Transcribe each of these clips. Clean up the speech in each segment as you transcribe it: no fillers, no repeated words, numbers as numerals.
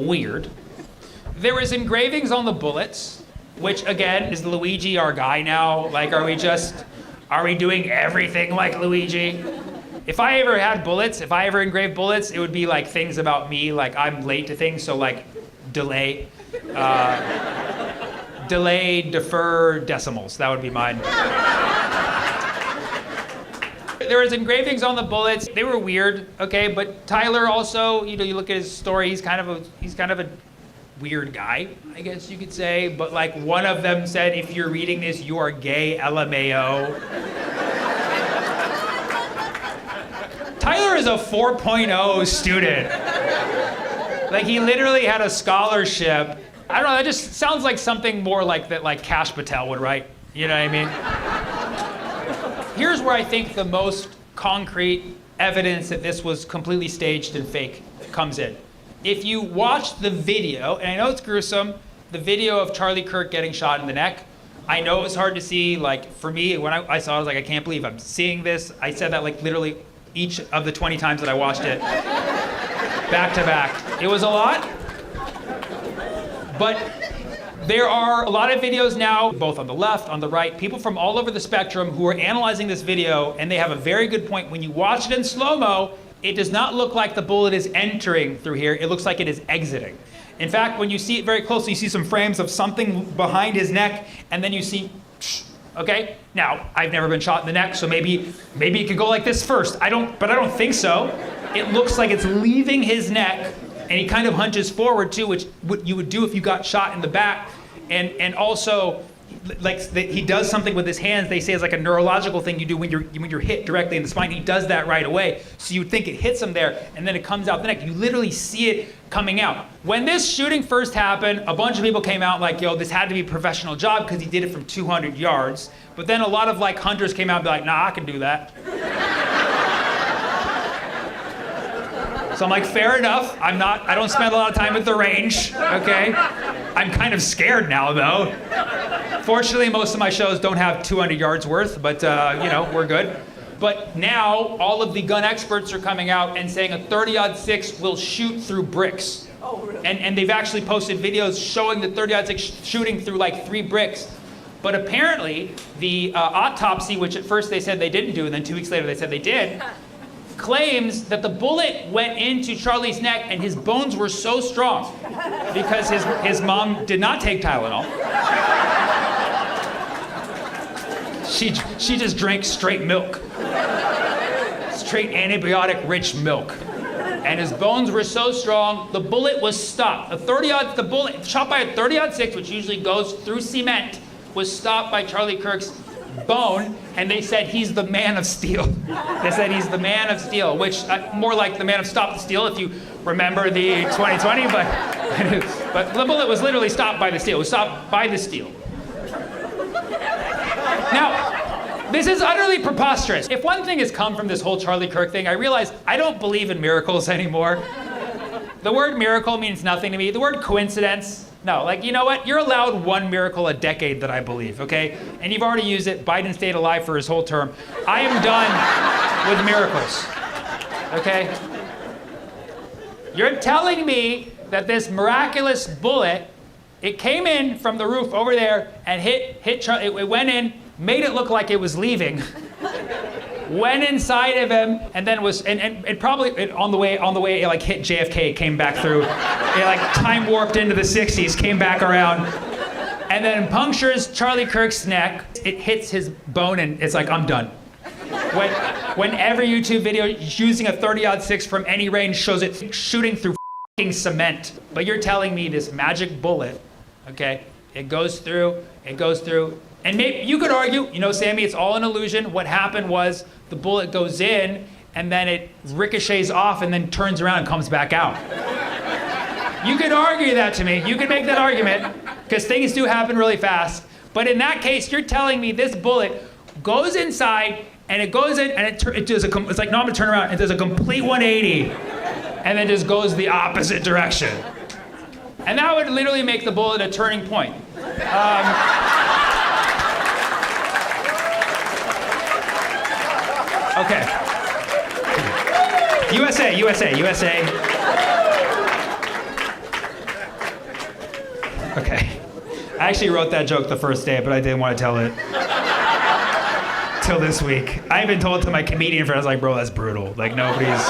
weird. There was engravings on the bullets, which again, is Luigi our guy now? Like, are we doing everything like Luigi? If I ever had bullets, if I ever engraved bullets, it would be like things about me, like I'm late to things, so like delay, defer, decimals, that would be mine. There was engravings on the bullets. They were weird, okay, but Tyler also, you know, you look at his story, he's kind of a weird guy, I guess you could say, but like one of them said, if you're reading this, you are gay, LMAO. Tyler is a 4.0 student. Like he literally had a scholarship. I don't know, that just sounds like something more like that like Kash Patel would write, you know what I mean? Here's where I think the most concrete evidence that this was completely staged and fake comes in. If you watch the video, and I know it's gruesome, the video of Charlie Kirk getting shot in the neck, I know it was hard to see. Like for me, when I saw it, I was like, I can't believe I'm seeing this. I said that like literally each of the 20 times that I watched it, back to back. It was a lot, but there are a lot of videos now, both on the left, on the right, people from all over the spectrum who are analyzing this video, and they have a very good point. When you watch it in slow-mo, it does not look like the bullet is entering through here. It looks like it is exiting. In fact, when you see it very closely, you see some frames of something behind his neck, and then you see, okay? Now, I've never been shot in the neck, so maybe it could go like this first. But I don't think so. It looks like it's leaving his neck, and he kind of hunches forward too, which what you would do if you got shot in the back. And also, like he does something with his hands. They say it's like a neurological thing you do when you're hit directly in the spine. He does that right away. So you would think it hits him there, and then it comes out the neck. You literally see it coming out. When this shooting first happened, a bunch of people came out like, yo, this had to be a professional job because he did it from 200 yards. But then a lot of like hunters came out and be like, nah, I can do that. So I'm like, fair enough. I don't spend a lot of time at the range, okay? I'm kind of scared now, though. Fortunately, most of my shows don't have 200 yards worth, but you know, we're good. But now, all of the gun experts are coming out and saying a 30-06 will shoot through bricks. Oh, really? And they've actually posted videos showing the 30-06 shooting through like 3 bricks. But apparently, the autopsy, which at first they said they didn't do, and then 2 weeks later they said they did, claims that the bullet went into Charlie's neck and his bones were so strong because his mom did not take Tylenol. She just drank straight milk. Straight antibiotic-rich milk. And his bones were so strong, the bullet was stopped. The bullet shot by a 30-06, which usually goes through cement, was stopped by Charlie Kirk's bone, and they said he's the man of steel. They said he's the man of steel, which more like the man of stop the steal if you remember the 2020, but the bullet was literally stopped by the steel. It was stopped by the steel. Now, this is utterly preposterous. If one thing has come from this whole Charlie Kirk thing, I realize I don't believe in miracles anymore. The word miracle means nothing to me. The word coincidence, no, like, you know what? You're allowed one miracle a decade that I believe, okay? And you've already used it. Biden stayed alive for his whole term. I am done with miracles, okay? You're telling me that this miraculous bullet, it came in from the roof over there and hit Charlie, it went in, made it look like it was leaving, went inside of him, and then it probably on the way it like hit JFK, came back through, it like time warped into the 60s, came back around, and then punctures Charlie Kirk's neck. It hits his bone, and it's like, I'm done. When every YouTube video using a 30-06 from any range shows it shooting through f***ing cement, but you're telling me this magic bullet, okay, it goes through, and maybe you could argue, you know, Sammy, it's all an illusion. What happened was the bullet goes in, and then it ricochets off, and then turns around and comes back out. You could argue that to me. You could make that argument, because things do happen really fast. But in that case, you're telling me this bullet goes inside, and it goes in, and it does it's like, no, I'm gonna turn around, and does a complete 180, and then just goes the opposite direction. And that would literally make the bullet a turning point. Okay. USA. Okay. I actually wrote that joke the first day, but I didn't want to tell it till this week. I even told it to my comedian friend. I was like, bro, that's brutal. Like, nobody's...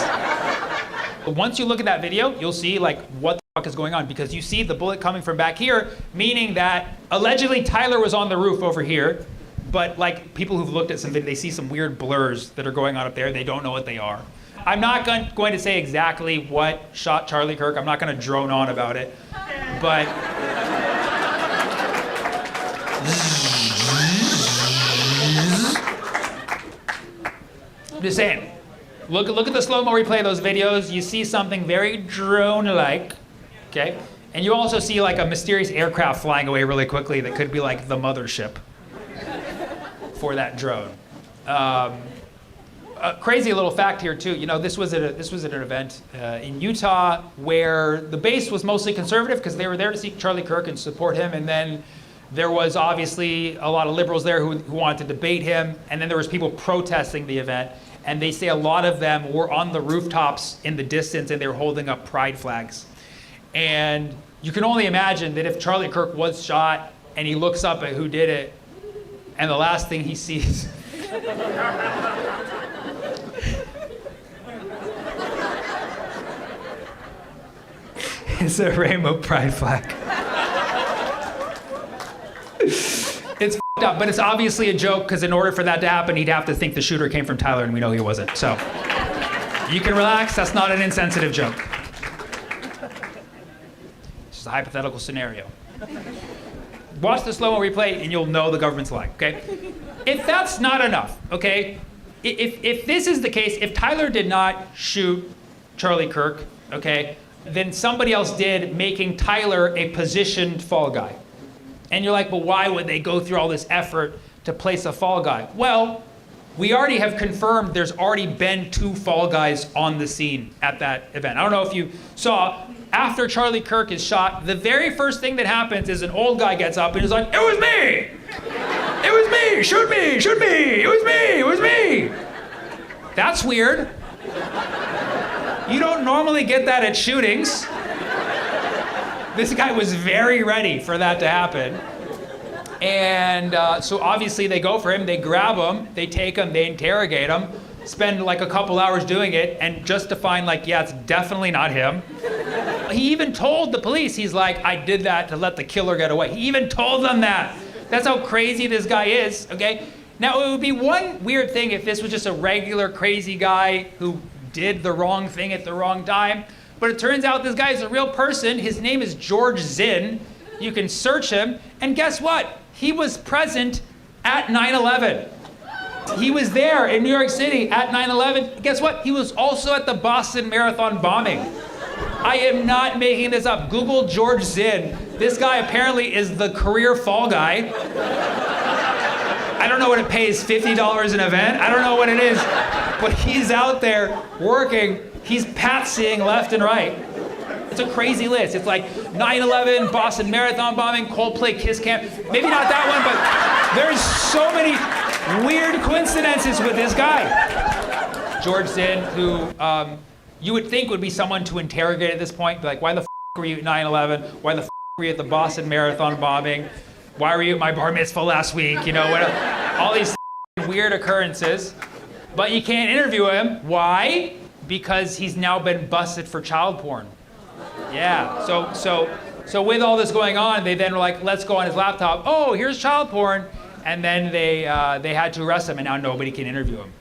Once you look at that video, you'll see, like, what the fuck is going on. Because you see the bullet coming from back here, meaning that allegedly Tyler was on the roof over here. But, like, people who've looked at some video, they see some weird blurs that are going on up there. They don't know what they are. I'm not going to say exactly what shot Charlie Kirk. I'm not going to drone on about it. But... I'm just saying. Look at the slow-mo replay of those videos. You see something very drone-like, okay? And you also see like a mysterious aircraft flying away really quickly that could be like the mothership for that drone. A crazy little fact here too. You know, this was at an event in Utah where the base was mostly conservative because they were there to see Charlie Kirk and support him, and then there was obviously a lot of liberals there who wanted to debate him, and then there was people protesting the event. And they say a lot of them were on the rooftops in the distance and they were holding up pride flags. And you can only imagine that if Charlie Kirk was shot and he looks up at who did it, and the last thing he sees is a rainbow pride flag. It's f***ed up, but it's obviously a joke because in order for that to happen, he'd have to think the shooter came from Tyler, and we know he wasn't. So you can relax. That's not an insensitive joke. It's just a hypothetical scenario. Watch the slow-mo replay, and you'll know the government's lying, okay? If that's not enough, okay? If this is the case, if Tyler did not shoot Charlie Kirk, okay, then somebody else did, making Tyler a positioned fall guy. And you're like, well, why would they go through all this effort to place a fall guy? Well, we already have confirmed there's already been 2 fall guys on the scene at that event. I don't know if you saw, after Charlie Kirk is shot, the very first thing that happens is an old guy gets up and is like, it was me! It was me! Shoot me! Shoot me! It was me! It was me! That's weird. You don't normally get that at shootings. This guy was very ready for that to happen. And so obviously they go for him, they grab him, they take him, they interrogate him, spend like a couple hours doing it, and just to find like, yeah, it's definitely not him. He even told the police, he's like, I did that to let the killer get away. He even told them that. That's how crazy this guy is, okay? Now it would be one weird thing if this was just a regular crazy guy who did the wrong thing at the wrong time. But it turns out this guy is a real person. His name is George Zinn. You can search him. And guess what? He was present at 9/11. He was there in New York City at 9/11. Guess what? He was also at the Boston Marathon bombing. I am not making this up. Google George Zinn. This guy apparently is the career fall guy. I don't know what it pays, $50 an event? I don't know what it is. But he's out there working. He's patsying left and right. It's a crazy list. It's like 9/11, Boston Marathon bombing, Coldplay Kiss Camp. Maybe not that one, but there's so many weird coincidences with this guy. George Zinn, who you would think would be someone to interrogate at this point. Be like, why the f*** were you at 9/11? Why the f*** were you at the Boston Marathon bombing? Why were you at my bar mitzvah last week? You know, all these weird occurrences. But you can't interview him. Why? Because he's now been busted for child porn. Yeah, so with all this going on, they then were like, let's go on his laptop. Oh, here's child porn. And then they had to arrest him, and now nobody can interview him.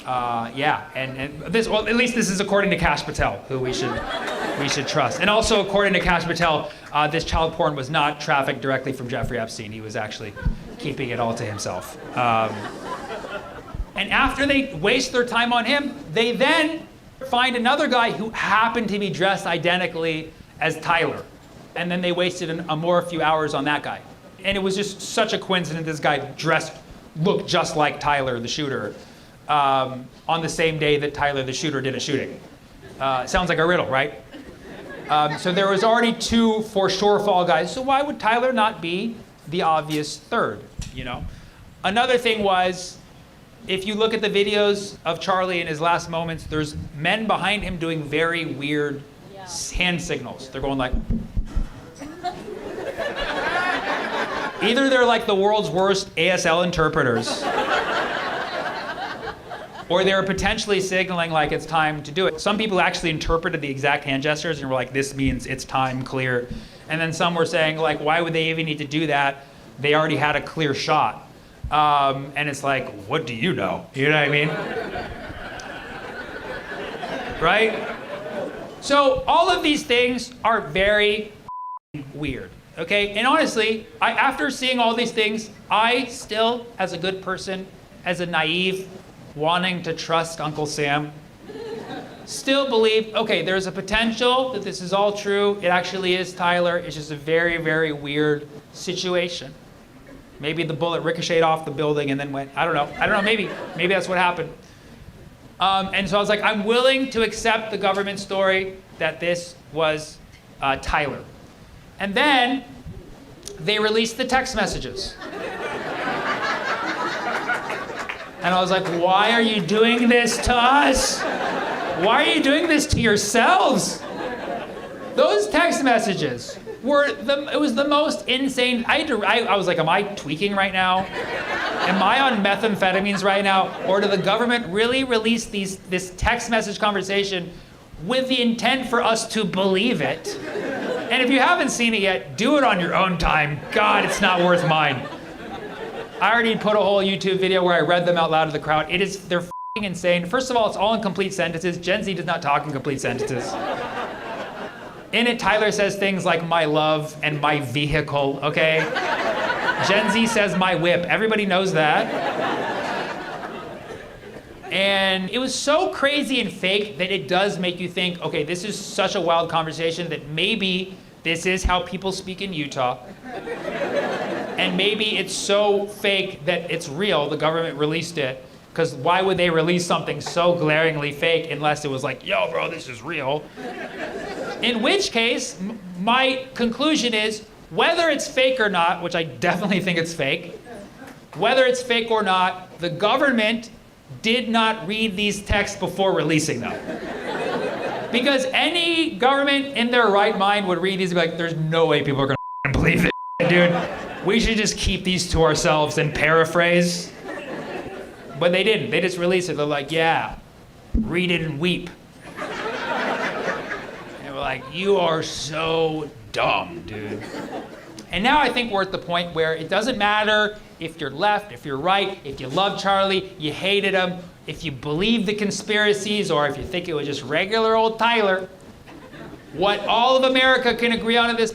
Yeah, and this, well, at least this is according to Kash Patel, who we should trust. And also according to Kash Patel, this child porn was not trafficked directly from Jeffrey Epstein. He was actually keeping it all to himself. And after they waste their time on him, they then find another guy who happened to be dressed identically as Tyler. And then they wasted a few hours on that guy. And it was just such a coincidence this guy looked just like Tyler, the shooter, on the same day that Tyler, the shooter, did a shooting. Sounds like a riddle, right? So there was already 2 for sure fall guys. So why would Tyler not be the obvious third, you know? Another thing was, if you look at the videos of Charlie in his last moments, there's men behind him doing very weird hand signals. They're going like, Either they're like the world's worst ASL interpreters, or they're potentially signaling like it's time to do it. Some people actually interpreted the exact hand gestures and were like, this means it's time, clear. And then some were saying like, why would they even need to do that? They already had a clear shot. And it's like, what do you know? You know what I mean? Right? So all of these things are very weird, okay? And honestly, after seeing all these things, I still, as a good person, as a naive, wanting to trust Uncle Sam, still believe, okay, there's a potential that this is all true. It actually is Tyler. It's just a very, very weird situation. Maybe the bullet ricocheted off the building and then went, I don't know, maybe that's what happened. And so I was like, I'm willing to accept the government story that this was Tyler. And then they released the text messages. And I was like, why are you doing this to us? Why are you doing this to yourselves? Those text messages it was the most insane. I was like, am I tweaking right now? Am I on methamphetamines right now? Or did the government really release this text message conversation with the intent for us to believe it? And if you haven't seen it yet, do it on your own time. God, it's not worth mine. I already put a whole YouTube video where I read them out loud to the crowd. They're f***ing insane. First of all, it's all in complete sentences. Gen Z does not talk in complete sentences. In it, Tyler says things like my love and my vehicle, okay? Gen Z says my whip. Everybody knows that. And it was so crazy and fake that it does make you think, okay, this is such a wild conversation that maybe this is how people speak in Utah. And maybe it's so fake that it's real, the government released it. Because why would they release something so glaringly fake unless it was like, yo, bro, this is real? In which case, my conclusion is, whether it's fake or not, which I definitely think it's fake, whether it's fake or not, the government did not read these texts before releasing them. Because any government in their right mind would read these and be like, there's no way people are gonna believe this, dude. We should just keep these to ourselves and paraphrase. But they didn't. They just released it. They're like, yeah, read it and weep. And we're like, you are so dumb, dude. And now I think we're at the point where it doesn't matter if you're left, if you're right, if you love Charlie, you hated him, if you believe the conspiracies, or if you think it was just regular old Tyler. What all of America can agree on at this